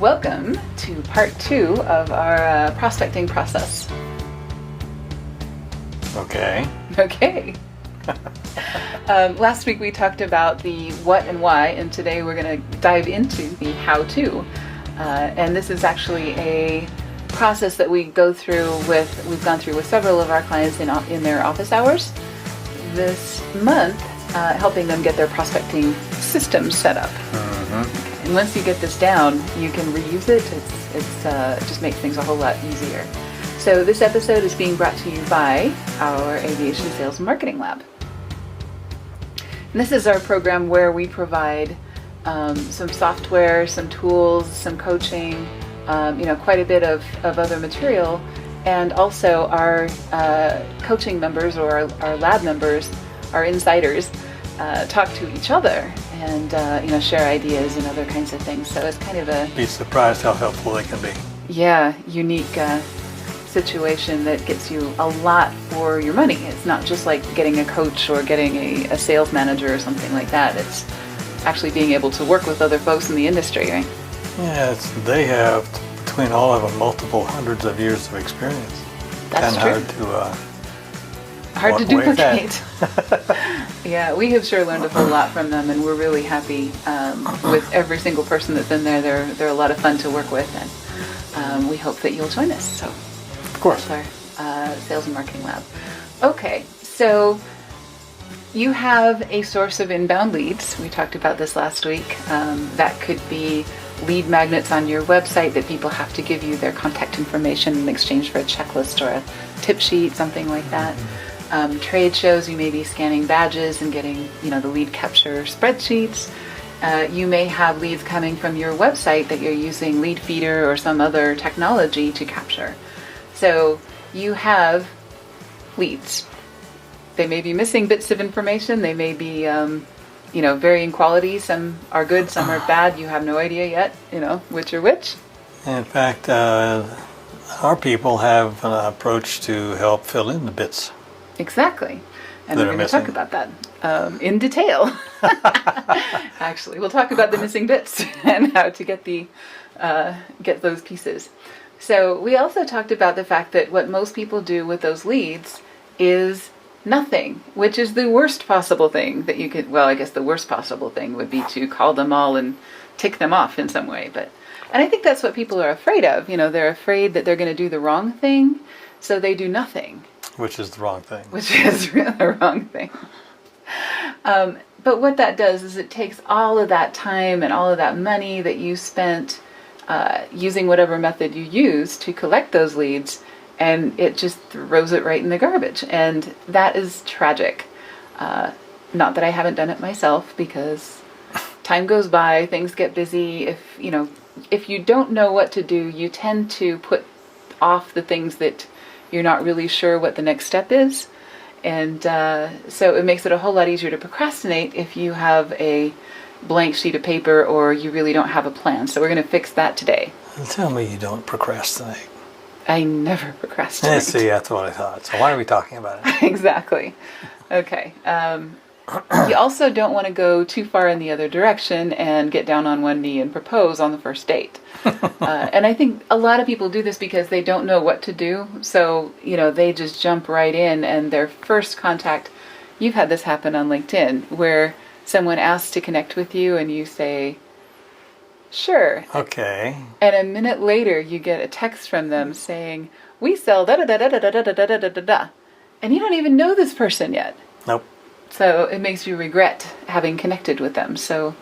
Welcome to part 2 of our prospecting process. Okay. Last week we talked about the what and why, and today we're going to dive into the how-to. And this is actually a process that we've gone through with several of our clients in their office hours this month, helping them get their prospecting systems set up. Mm-hmm. And once you get this down, you can reuse it. It just makes things a whole lot easier. So this episode is being brought to you by our Aviation Sales Marketing Lab. And this is our program where we provide some software, some tools, some coaching, quite a bit of other material. And also our coaching members or our lab members, our insiders, talk to each other and share ideas and other kinds of things. So it's kind of a... Be surprised how helpful they can be. Yeah, unique situation that gets you a lot for your money. It's not just like getting a coach or getting a sales manager or something like that. It's actually being able to work with other folks in the industry, right? Yeah, they have, between all of them, multiple hundreds of years of experience. That's true. Hard to duplicate. Yeah, we have sure learned a whole lot from them, and we're really happy with every single person that's in there. They're a lot of fun to work with, and we hope that you'll join us. So, of course, that's our Sales and Marketing Lab. Okay, so you have a source of inbound leads. We talked about this last week. That could be lead magnets on your website that people have to give you their contact information in exchange for a checklist or a tip sheet, something like that. Trade shows, you may be scanning badges and getting, the lead capture spreadsheets. You may have leads coming from your website that you're using Lead Feeder or some other technology to capture. So you have leads. They may be missing bits of information. They may be, varying quality. Some are good, some are bad. You have no idea yet, which are which. In fact, our people have an approach to help fill in the bits. Exactly. And we're going to talk about that in detail. Actually, we'll talk about the missing bits and how to get those pieces. So we also talked about the fact that what most people do with those leads is nothing, which is the worst possible thing that you could, well, I guess the worst possible thing would be to call them all and tick them off in some way. And I think that's what people are afraid of. They're afraid that they're going to do the wrong thing, so they do nothing. Which is the wrong thing. Which is really the wrong thing. But what that does is it takes all of that time and all of that money that you spent using whatever method you use to collect those leads, and it just throws it right in the garbage. And that is tragic. Not that I haven't done it myself, because time goes by, things get busy. If you don't know what to do, you tend to put off the things that you're not really sure what the next step is. And so it makes it a whole lot easier to procrastinate if you have a blank sheet of paper or you really don't have a plan. So we're going to fix that today. Tell me you don't procrastinate. I never procrastinate. See, that's what I thought. So why are we talking about it? Exactly. Okay. You also don't want to go too far in the other direction and get down on one knee and propose on the first date. And I think a lot of people do this because they don't know what to do. So, they just jump right in, and their first contact, you've had this happen on LinkedIn, where someone asks to connect with you and you say, sure. Okay. And a minute later you get a text from them saying, we sell da-da-da-da-da-da-da-da-da-da-da. And you don't even know this person yet. Nope. So it makes you regret having connected with them. So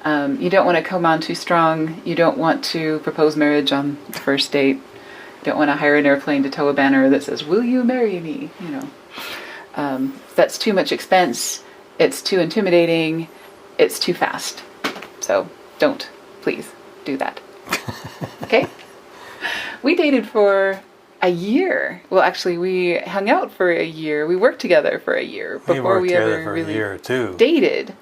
you don't want to come on too strong. You don't want to propose marriage on the first date. You don't want to hire an airplane to tow a banner that says, will you marry me? That's too much expense. It's too intimidating. It's too fast. So don't, please, do that. Okay? We dated for a year. Well, actually, we hung out for a year. We worked together for a year before we ever really a year or two. Dated.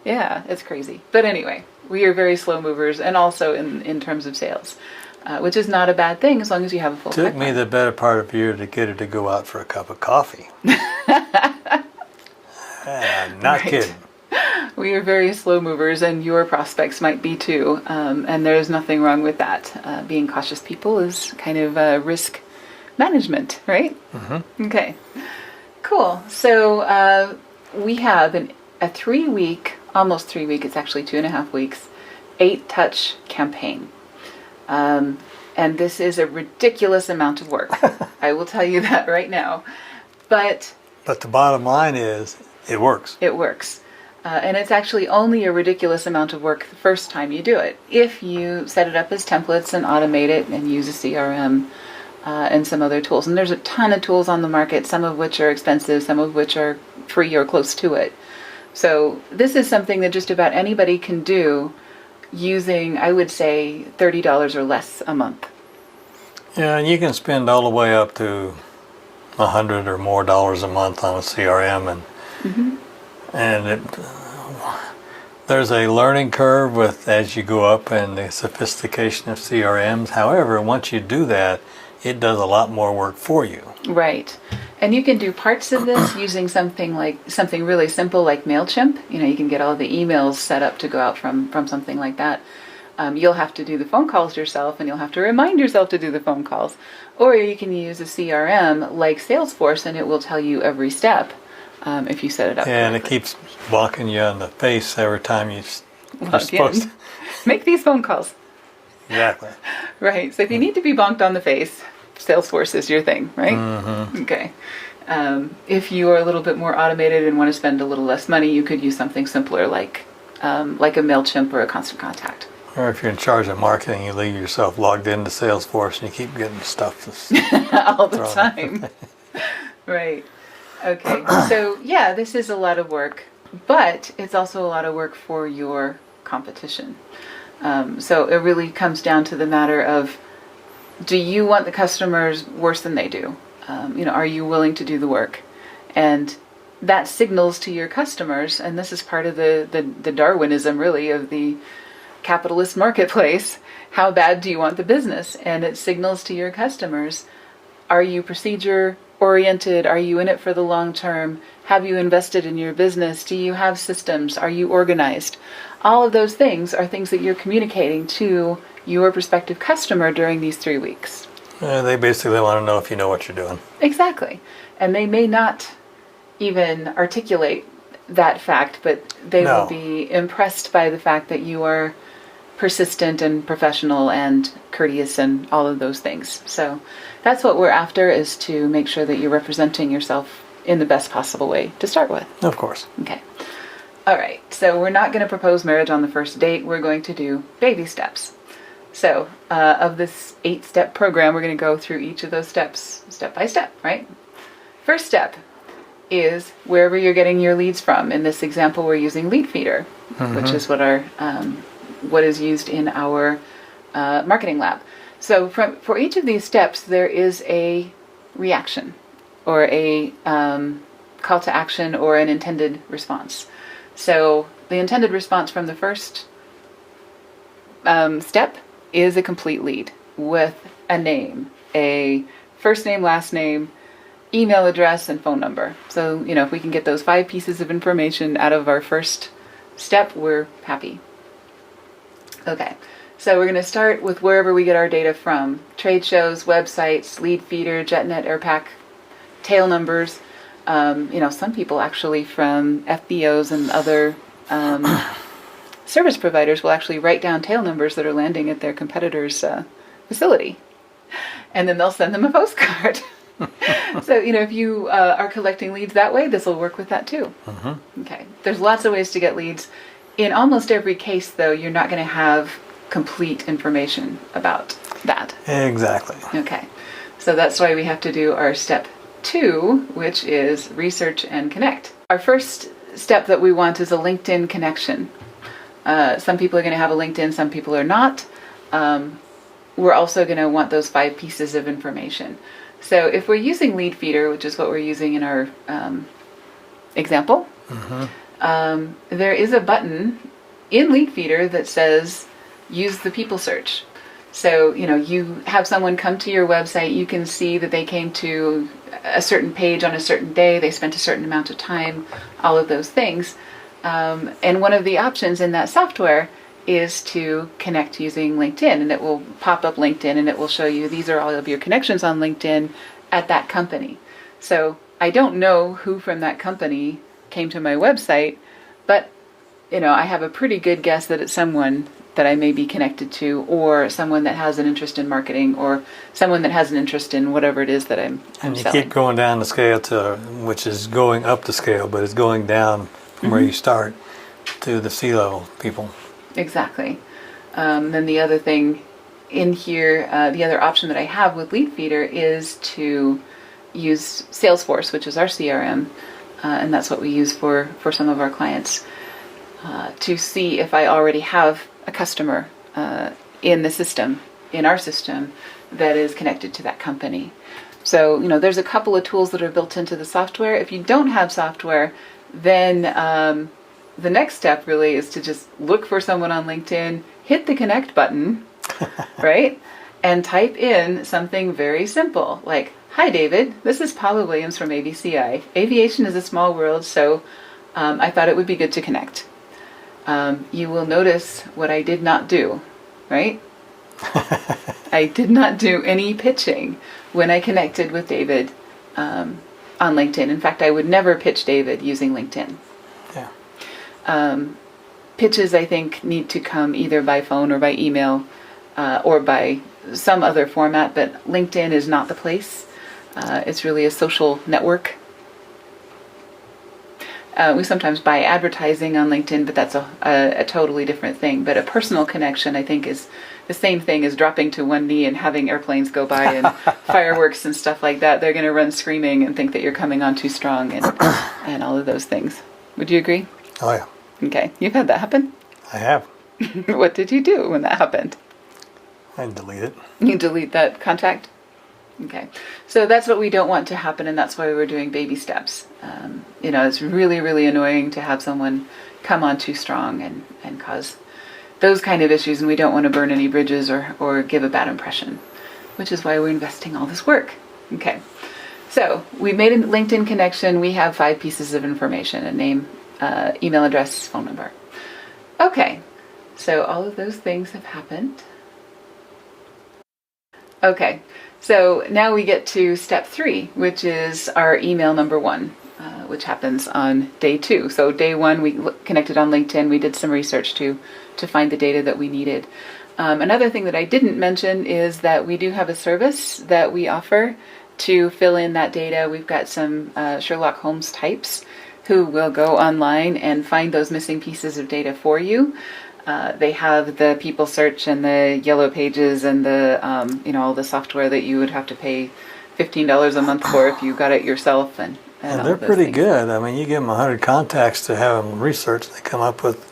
Yeah, it's crazy. But anyway, we are very slow movers, and also in terms of sales, which is not a bad thing as long as you have a full Took pipeline. me the better part of a year to get her to go out for a cup of coffee. Not Right. kidding. We are very slow movers, and your prospects might be too. And there's nothing wrong with that. Being cautious people is kind of risk management, right? Mm-hmm. Okay, cool. So we have a 3-week, almost 3 week, it's actually 2.5 weeks, 8-touch campaign. And this is a ridiculous amount of work. I will tell you that right now. But the bottom line is, it works. It works. And it's actually only a ridiculous amount of work the first time you do it. If you set it up as templates and automate it and use a CRM and some other tools. And there's a ton of tools on the market, some of which are expensive, some of which are free or close to it. So this is something that just about anybody can do using, I would say, $30 or less a month. Yeah, and you can spend all the way up to $100 or more a month on a CRM, and there's a learning curve as you go up in the sophistication of CRMs. However, once you do that, it does a lot more work for you. Right. And you can do parts of this using something really simple like MailChimp. You can get all the emails set up to go out from something like that. You'll have to do the phone calls yourself, and you'll have to remind yourself to do the phone calls. Or you can use a CRM like Salesforce, and it will tell you every step if you set it up correctly. And it keeps bonking you on the face every time you're supposed to. Make these phone calls. Exactly. Right. So if you need to be bonked on the face, Salesforce is your thing, right? Mm-hmm. Okay. If you are a little bit more automated and want to spend a little less money, you could use something simpler like a MailChimp or a Constant Contact. Or if you're in charge of marketing, you leave yourself logged into Salesforce and you keep getting stuff all the time. Right. Okay. So yeah, this is a lot of work, but it's also a lot of work for your competition. So it really comes down to the matter of, do you want the customers worse than they do? Are you willing to do the work? And that signals to your customers, and this is part of the Darwinism, really, of the capitalist marketplace. How bad do you want the business? And it signals to your customers, are you procedure oriented? Are you in it for the long term? Have you invested in your business? Do you have systems? Are you organized? All of those things are things that you're communicating to your prospective customer during these 3 weeks. They basically want to know if you know what you're doing. Exactly. And they may not even articulate that fact, but they will be impressed by the fact that you are persistent and professional and courteous and all of those things. So that's what we're after, is to make sure that you're representing yourself in the best possible way to start with. Of course. Okay. All right. So we're not going to propose marriage on the first date. We're going to do baby steps. So of this 8-step program, we're going to go through each of those steps step by step, right? First step is wherever you're getting your leads from. In this example, we're using Leadfeeder, which is what is used in our marketing lab. So for each of these steps, there is a reaction or a call to action or an intended response. So the intended response from the first step is a complete lead with a name, a first name, last name, email address, and phone number. So, if we can get those 5 pieces of information out of our first step, we're happy. Okay, so we're going to start with wherever we get our data from. Trade shows, websites, Leadfeeder, JetNet, Airpack, tail numbers. Some people actually from FBOs and other service providers will actually write down tail numbers that are landing at their competitor's facility. And then they'll send them a postcard. So, if you are collecting leads that way, this will work with that too. Mm-hmm. Okay. There's lots of ways to get leads. In almost every case, though, you're not going to have complete information about that. Exactly. Okay. So that's why we have to do our step 2, which is research and connect. Our first step that we want is a LinkedIn connection. Some people are going to have a LinkedIn, some people are not. We're also going to want those 5 pieces of information. So if we're using Leadfeeder, which is what we're using in our example, there is a button in Leadfeeder that says use the people search. So, you have someone come to your website, you can see that they came to a certain page on a certain day, they spent a certain amount of time, all of those things. And one of the options in that software is to connect using LinkedIn, and it will pop up LinkedIn and it will show you these are all of your connections on LinkedIn at that company. So I don't know who from that company came to my website, but I have a pretty good guess that it's someone that I may be connected to, or someone that has an interest in marketing, or someone that has an interest in whatever it is that I'm and you selling. keep going down the scale which is going up the scale, but it's going down from where you start to the C-level people. Exactly. Then the other thing in here, the other option that I have with Leadfeeder is to use Salesforce, which is our CRM, and that's what we use for some of our clients, to see if I already have a customer in our system that is connected to that company. So, there's a couple of tools that are built into the software. If you don't have software, then the next step really is to just look for someone on LinkedIn, hit the connect button, right? And type in something very simple like, "Hi David, this is Paula Williams from ABCI. Aviation is a small world, so I thought it would be good to connect." You will notice what I did not do, right? I did not do any pitching when I connected with David on LinkedIn. In fact, I would never pitch David using LinkedIn. Yeah. Pitches, I think, need to come either by phone or by email or by some other format, but LinkedIn is not the place. It's really a social network. We sometimes buy advertising on LinkedIn, but that's a totally different thing. But a personal connection, I think, is the same thing as dropping to one knee and having airplanes go by and fireworks and stuff like that. They're going to run screaming and think that you're coming on too strong and all of those things. Would you agree? Oh, yeah. Okay. You've had that happen? I have. What did you do when that happened? I delete it. You delete that contact? Okay. So that's what we don't want to happen, and that's why we're doing baby steps. It's really, really annoying to have someone come on too strong and cause those kind of issues, and we don't want to burn any bridges or give a bad impression, which is why we're investing all this work. Okay. So we made a LinkedIn connection. We have 5 pieces of information: a name, email address, phone number. Okay. So all of those things have happened. Okay. So now we get to step 3, which is our email number 1, which happens on day 2. So day 1, we connected on LinkedIn. We did some research to find the data that we needed. Another thing that I didn't mention is that we do have a service that we offer to fill in that data. We've got some Sherlock Holmes types who will go online and find those missing pieces of data for you. They have the people search and the yellow pages and the all the software that you would have to pay $15 a month for if you got it yourself. And they're pretty good. I mean, you give them 100 contacts to have them research, they come up with,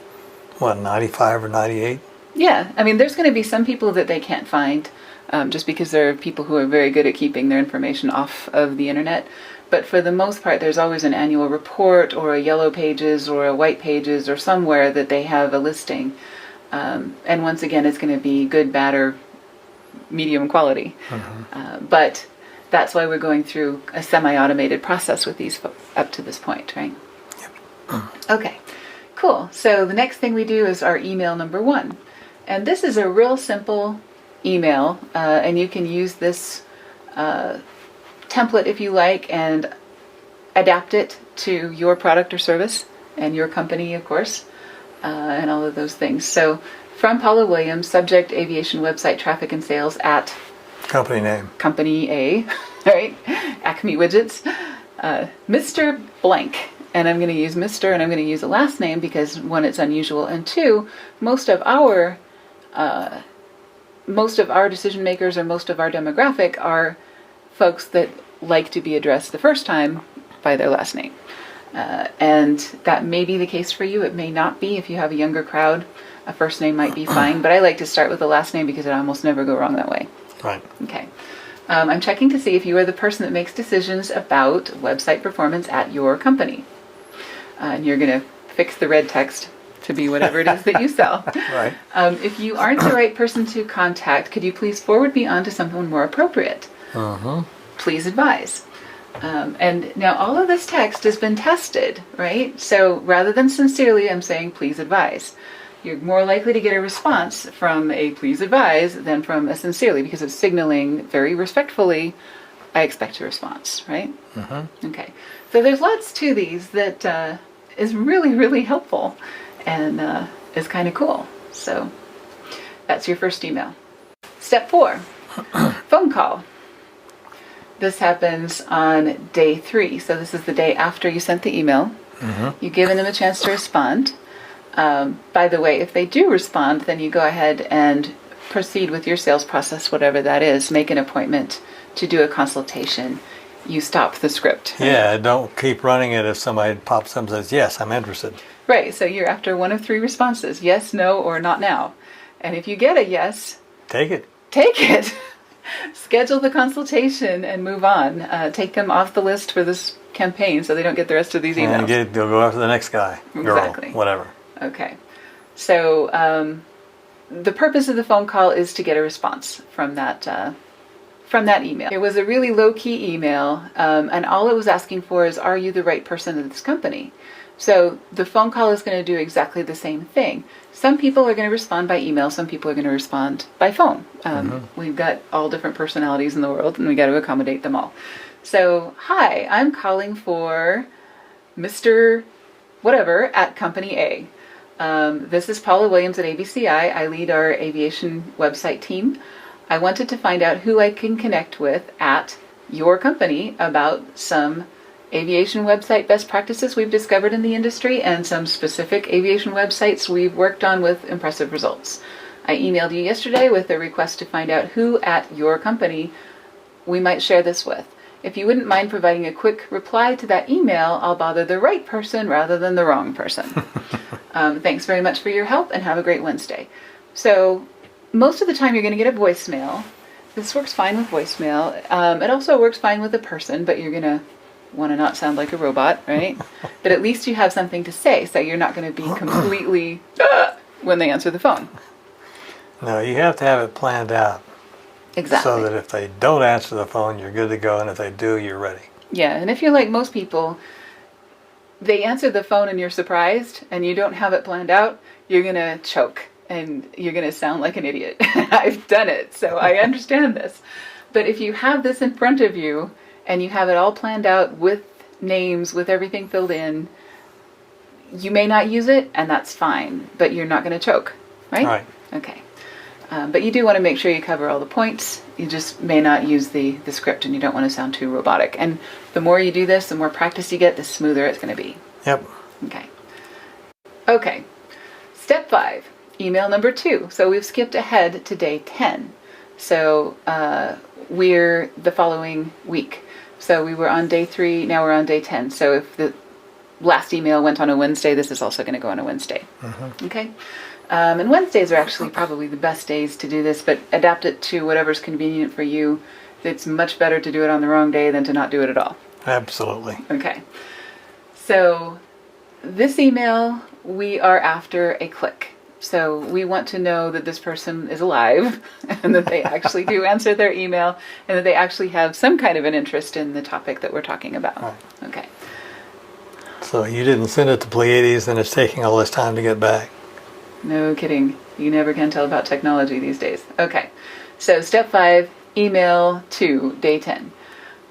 95 or 98? Yeah. I mean, there's going to be some people that they can't find just because there are people who are very good at keeping their information off of the internet. But for the most part, there's always an annual report or a yellow pages or a white pages or somewhere that they have a listing. And once again, it's going to be good, bad, or medium quality. Mm-hmm. But that's why we're going through a semi-automated process with these up to this point, right? Yep. Okay, cool. So the next thing we do is our email number 1. And this is a real simple email, and you can use this template if you like and adapt it to your product or service and your company, of course, and all of those things. So from Paula Williams, subject aviation website traffic and sales at company name, company A, right? Acme Widgets, Mr. Blank. And I'm going to use Mr. and I'm going to use a last name because 1, it's unusual, and 2, most of our decision makers or most of our demographic are folks that like to be addressed the first time by their last name. And that may be the case for you. It may not be. If you have a younger crowd, a first name might be fine. But I like to start with a last name because it almost never go wrong that way. Right. Okay. I'm checking to see if you are the person that makes decisions about website performance at your company. And you're going to fix the red text to be whatever it is that you sell. Right. If you aren't the right person to contact, could you please forward me on to someone more appropriate? Uh-huh. Please advise. And now all of this text has been tested, right? So rather than sincerely, I'm saying please advise. You're more likely to get a response from a please advise than from a sincerely, because it's signaling very respectfully, I expect a response, right? Mm-hmm. Okay. So there's lots to these that is really, really helpful and is kind of cool. So that's your first email. Step 4, phone call. This happens on day 3. So this is the day after you sent the email. Mm-hmm. You've given them a chance to respond. By the way, if they do respond, then you go ahead and proceed with your sales process, whatever that is. Make an appointment to do a consultation. You stop the script. Yeah, don't keep running it if somebody pops up and says, yes, I'm interested. Right, so you're after one of 3 responses, yes, no, or not now. And if you get a yes, take it. Take it. Schedule the consultation and move on. Take them off the list for this campaign so they don't get the rest of these emails. And they'll go after the next guy, girl, Exactly. whatever. Okay. So the purpose of the phone call is to get a response from that email. It was a really low-key email, and all it was asking for is, are you the right person in this company? So the phone call is going to do exactly the same thing. Some people are going to respond by email. Some people are going to respond by phone. We've got all different personalities in the world, and we got to accommodate them all. So, hi, I'm calling for Mr. Whatever at Company A. This is Paula Williams at ABCI. I lead our aviation website team. I wanted to find out who I can connect with at your company about some aviation website best practices we've discovered in the industry and some specific aviation websites we've worked on with impressive results. I emailed you yesterday with a request to find out who at your company we might share this with. If you wouldn't mind providing a quick reply to that email, I'll bother the right person rather than the wrong person. Thanks very much for your help and have a great Wednesday. So most of the time you're going to get a voicemail. This works fine with voicemail. It also works fine with a person, but you're going to want to not sound like a robot, right? But at least you have something to say, so you're not going to be completely when they answer the phone. No, you have to have it planned out. Exactly. So that if they don't answer the phone, you're good to go, and if they do, you're ready. Yeah, and if you're like most people, they answer the phone and you're surprised, and you don't have it planned out, you're going to choke, and you're going to sound like an idiot. I've done it, so I understand this. But if you have this in front of you, and you have it all planned out with names, with everything filled in, you may not use it, and that's fine, but you're not going to choke, right? Right. Okay. But you do want to make sure you cover all the points. You just may not use the script, and you don't want to sound too robotic. And the more you do this, the more practice you get, the smoother it's going to be. Yep. Okay. Step 5, email number 2. So we've skipped ahead to day 10. So we're the following week. So we were on day 3, now we're on day 10. So if the last email went on a Wednesday, this is also going to go on a Wednesday. Mm-hmm. Okay? And Wednesdays are actually probably the best days to do this, but adapt it to whatever's convenient for you. It's much better to do it on the wrong day than to not do it at all. Absolutely. Okay. So this email, we are after a click. So we want to know that this person is alive and that they actually do answer their email and that they actually have some kind of an interest in the topic that we're talking about. Right. Okay. So you didn't send it to Pleiades and it's taking all this time to get back. No kidding. You never can tell about technology these days. Okay. So step 5, email to day 10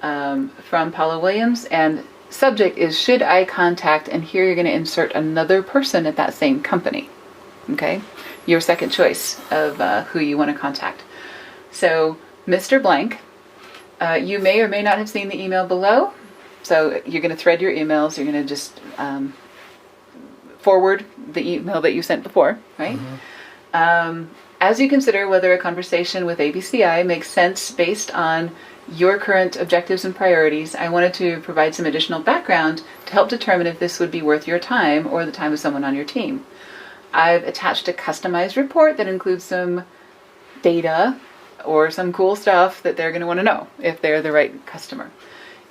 from Paula Williams, and subject is should I contact, and here you're going to insert another person at that same company. Okay? Your second choice of who you want to contact. So Mr. Blank, you may or may not have seen the email below. So you're going to thread your emails. You're going to just forward the email that you sent before, right? Mm-hmm. As you consider whether a conversation with ABCI makes sense based on your current objectives and priorities, I wanted to provide some additional background to help determine if this would be worth your time or the time of someone on your team. I've attached a customized report that includes some data or some cool stuff that they're going to want to know if they're the right customer.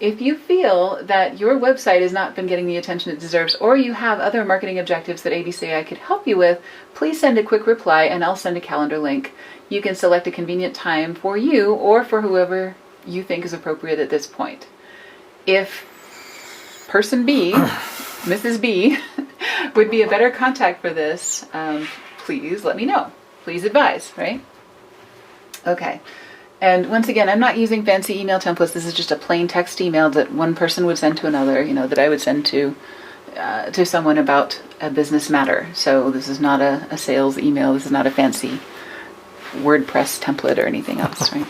If you feel that your website has not been getting the attention it deserves, or you have other marketing objectives that ABCI could help you with, please send a quick reply and I'll send a calendar link. You can select a convenient time for you or for whoever you think is appropriate at this point. if person B, Mrs. B, would be a better contact for this, please let me know. Please advise, right? Okay. And once again, I'm not using fancy email templates. This is just a plain text email that one person would send to another, that I would send to someone about a business matter. So this is not a sales email. This is not a fancy WordPress template or anything else, right?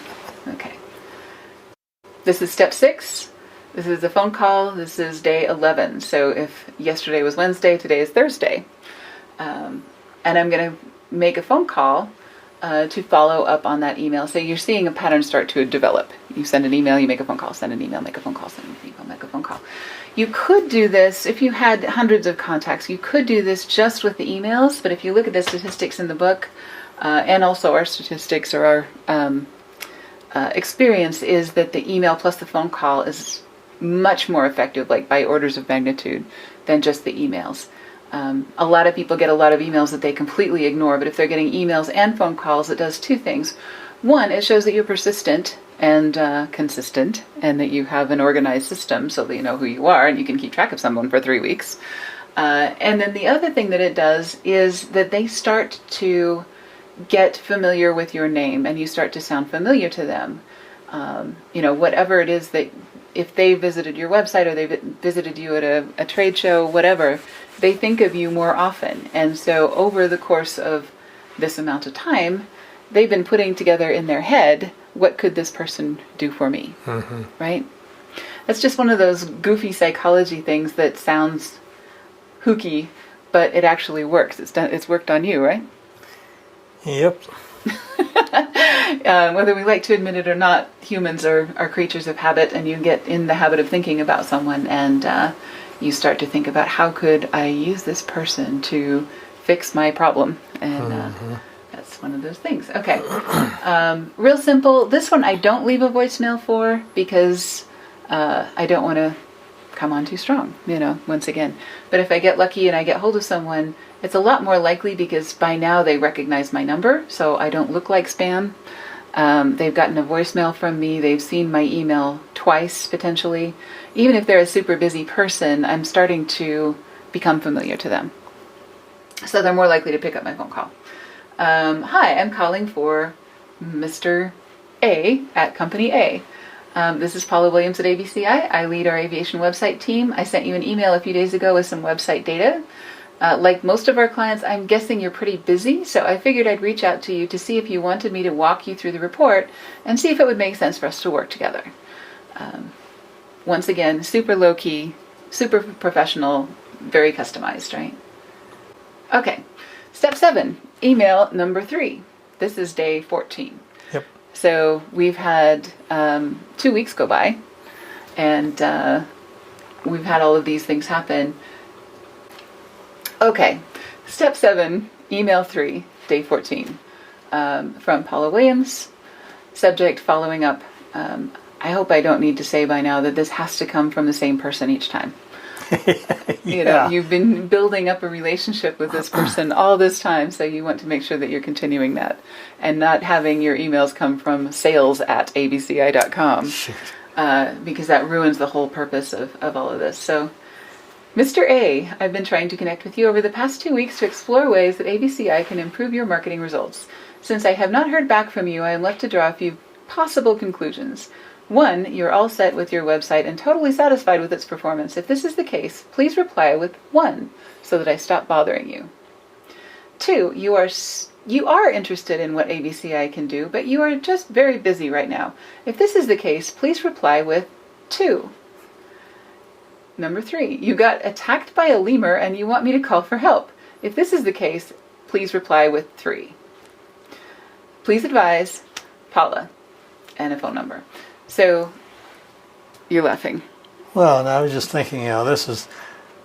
Okay. This is step 6. This is a phone call. This is day 11. So if yesterday was Wednesday, today is Thursday. And I'm going to make a phone call to follow up on that email. So you're seeing a pattern start to develop. You send an email, you make a phone call, send an email, make a phone call, send an email, make a phone call. You could do this, if you had hundreds of contacts, you could do this just with the emails, but if you look at the statistics in the book, and also our statistics or our experience, is that the email plus the phone call is much more effective, like by orders of magnitude, than just the emails. A lot of people get a lot of emails that they completely ignore, but if they're getting emails and phone calls, it does 2 things. One, it shows that you're persistent and consistent, and that you have an organized system so that you know who you are and you can keep track of someone for 3 weeks. And then the other thing that it does is that they start to get familiar with your name and you start to sound familiar to them. Whatever it is that, if they visited your website or they visited you at a trade show, whatever, they think of you more often. And so over the course of this amount of time, they've been putting together in their head, what could this person do for me? Mm-hmm. Right? That's just one of those goofy psychology things that sounds hooky, but it actually works. It's worked on you, right? Yep. Whether we like to admit it or not, humans are creatures of habit, and you get in the habit of thinking about someone, and you start to think about, how could I use this person to fix my problem? And that's one of those things. Okay. Real simple. This one I don't leave a voicemail for, because I don't want to come on too strong, once again. But if I get lucky and I get hold of someone, it's a lot more likely, because by now they recognize my number, so I don't look like spam. They've gotten a voicemail from me. They've seen my email twice, potentially. Even if they're a super busy person, I'm starting to become familiar to them. So they're more likely to pick up my phone call. Hi, I'm calling for Mr. A at Company A. This is Paula Williams at ABCI. I lead our aviation website team. I sent you an email a few days ago with some website data. Like most of our clients, I'm guessing you're pretty busy, so I figured I'd reach out to you to see if you wanted me to walk you through the report and see if it would make sense for us to work together. Once again, super low-key, super professional, very customized, right? Okay, step 7, email number 3. This is day 14. Yep. So we've had 2 weeks go by, and we've had all of these things happen. Okay, step 7, email 3, day 14, from Paula Williams, subject following up. I hope I don't need to say by now that this has to come from the same person each time. Yeah. You've been building up a relationship with this person all this time, so you want to make sure that you're continuing that and not having your emails come from sales@abci.com, because that ruins the whole purpose of all of this. So, Mr. A, I've been trying to connect with you over the past 2 weeks to explore ways that ABCI can improve your marketing results. Since I have not heard back from you, I am left to draw a few possible conclusions. 1, you're all set with your website and totally satisfied with its performance. If this is the case, please reply with 1 so that I stop bothering you. 2, you are interested in what ABCI can do, but you are just very busy right now. If this is the case, please reply with 2. Number 3, you got attacked by a lemur and you want me to call for help. If this is the case, please reply with 3. Please advise, Paula, and a phone number. So, you're laughing. Well, and I was just thinking, this is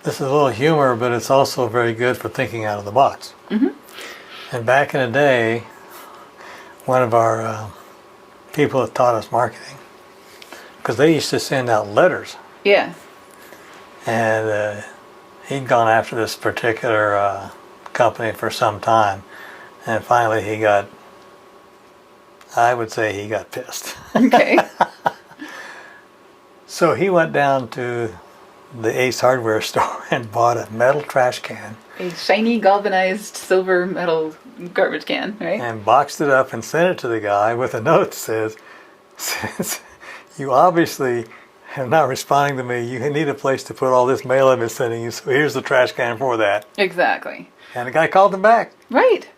a little humor, but it's also very good for thinking out of the box. Mm-hmm. And back in the day, one of our people that taught us marketing, because they used to send out letters. Yeah. And he'd gone after this particular company for some time, and finally he got pissed. Okay. So he went down to the Ace Hardware store and bought a metal trash can. A shiny galvanized silver metal garbage can, right? And boxed it up and sent it to the guy with a note that says, since you obviously are not responding to me, you need a place to put all this mail I've been sending you, so here's the trash can for that. Exactly. And the guy called him back. Right.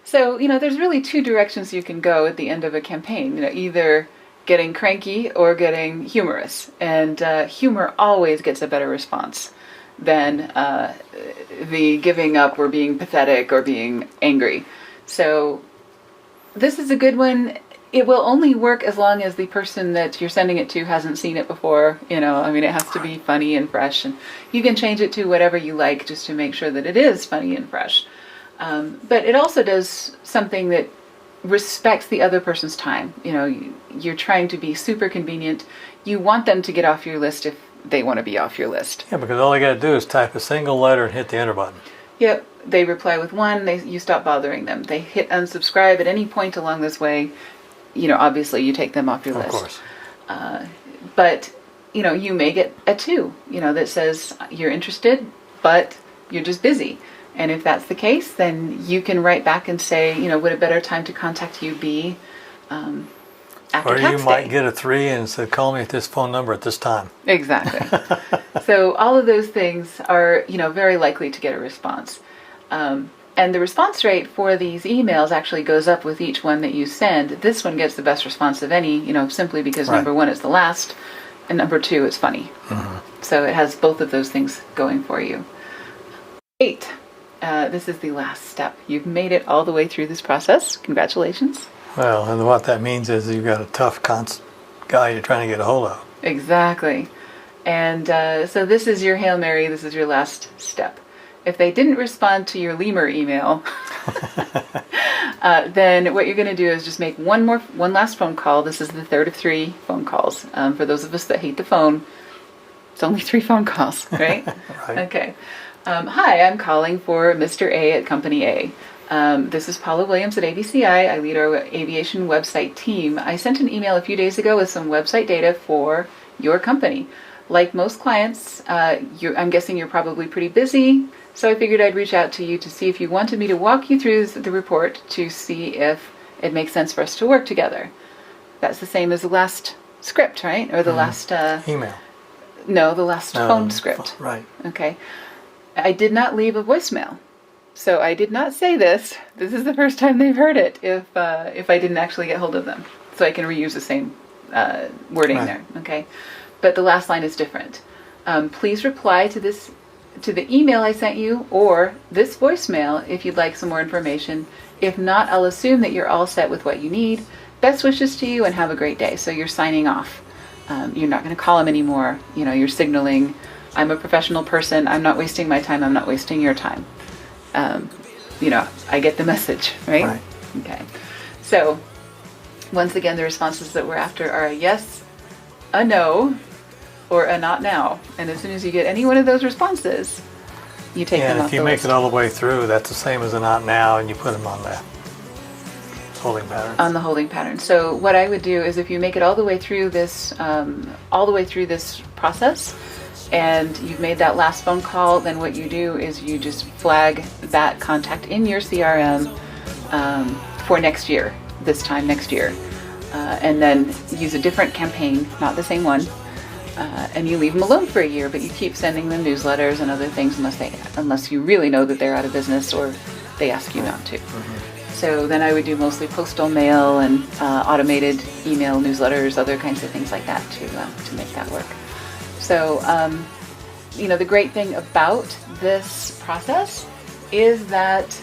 So, there's really two directions you can go at the end of a campaign. Either getting cranky or getting humorous. And humor always gets a better response than the giving up or being pathetic or being angry. So this is a good one. It will only work as long as the person that you're sending it to hasn't seen it before. It has to be funny and fresh. And you can change it to whatever you like just to make sure that it is funny and fresh. But it also does something that respects the other person's time. You're trying to be super convenient. You want them to get off your list if they want to be off your list. Yeah, because all they got to do is type a single letter and hit the enter button. Yep. They reply with one, you stop bothering them. They hit unsubscribe at any point along this way. Obviously you take them off your list. Of course. But, you may get a 2, that says you're interested, but you're just busy. And if that's the case, then you can write back and say, would a better time to contact you be after or tax you might day? get a 3 and say, call me at this phone number at this time. Exactly. So all of those things are, very likely to get a response. And the response rate for these emails actually goes up with each one that you send. This one gets the best response of any, simply because Right. number 1 is the last, and number 2 is funny. Mm-hmm. So it has both of those things going for you. 8. This is the last step. You've made it all the way through this process. Congratulations. Well, and what that means is you've got a tough guy you're trying to get a hold of. Exactly. And so this is your Hail Mary. This is your last step. If they didn't respond to your lemur email, then what you're going to do is just make one last phone call. This is the third of 3 phone calls. For those of us that hate the phone, it's only 3 phone calls, right? Right. Okay. Hi, I'm calling for Mr. A at Company A. This is Paula Williams at ABCI. I lead our aviation website team. I sent an email a few days ago with some website data for your company. Like most clients, I'm guessing you're probably pretty busy, so I figured I'd reach out to you to see if you wanted me to walk you through the report to see if it makes sense for us to work together. That's the same as the last script, right? Or the last... Email. No, the last phone script. Right. Okay. I did not leave a voicemail. So I did not say this. This is the first time they've heard it if I didn't actually get hold of them. So I can reuse the same wording there. Okay. But the last line is different. Please reply to the email I sent you or this voicemail if you'd like some more information. If not, I'll assume that you're all set with what you need. Best wishes to you and have a great day. So you're signing off. You're not going to call them anymore. You're signaling, I'm a professional person. I'm not wasting my time. I'm not wasting your time. I get the message, right? Okay. So once again, the responses that we're after are a yes, a no, or a not now. And as soon as you get any one of those responses, you take them off the list. And if you make it all the way through, that's the same as a not now, and you put them on the holding pattern. On the holding pattern. So what I would do is if you make it all the way through this process, and you've made that last phone call, then what you do is you just flag that contact in your CRM for next year, this time next year. And then use a different campaign, not the same one. And you leave them alone for a year, but you keep sending them newsletters and other things unless you really know that they're out of business or they ask you not to. Mm-hmm. So then I would do mostly postal mail and automated email newsletters, other kinds of things like that to make that work. So, the great thing about this process is that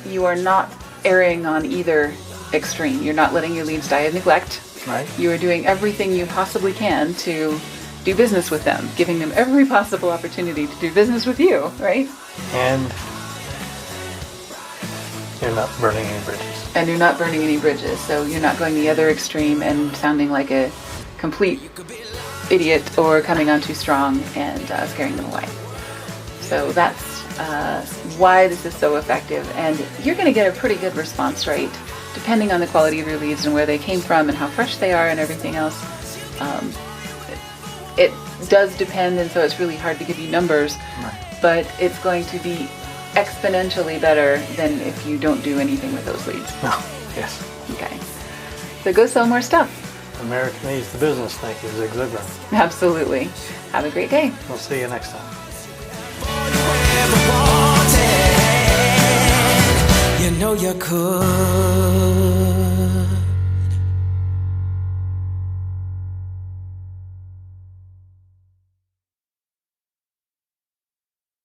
you are not erring on either extreme. You're not letting your leads die of neglect. Right. You are doing everything you possibly can to do business with them, giving them every possible opportunity to do business with you, right? And you're not burning any bridges. And you're not burning any bridges, so you're not going the other extreme and sounding like a complete idiot or coming on too strong and scaring them away. So that's why this is so effective, and you're going to get a pretty good response rate depending on the quality of your leads and where they came from and how fresh they are and everything else. it does depend, and so it's really hard to give you numbers, but it's going to be exponentially better than if you don't do anything with those leads. Yes. Okay. So go sell more stuff. America needs the business. Thank you, Zig Ziglar. Absolutely. Have a great day. We'll see you next time. You know you could.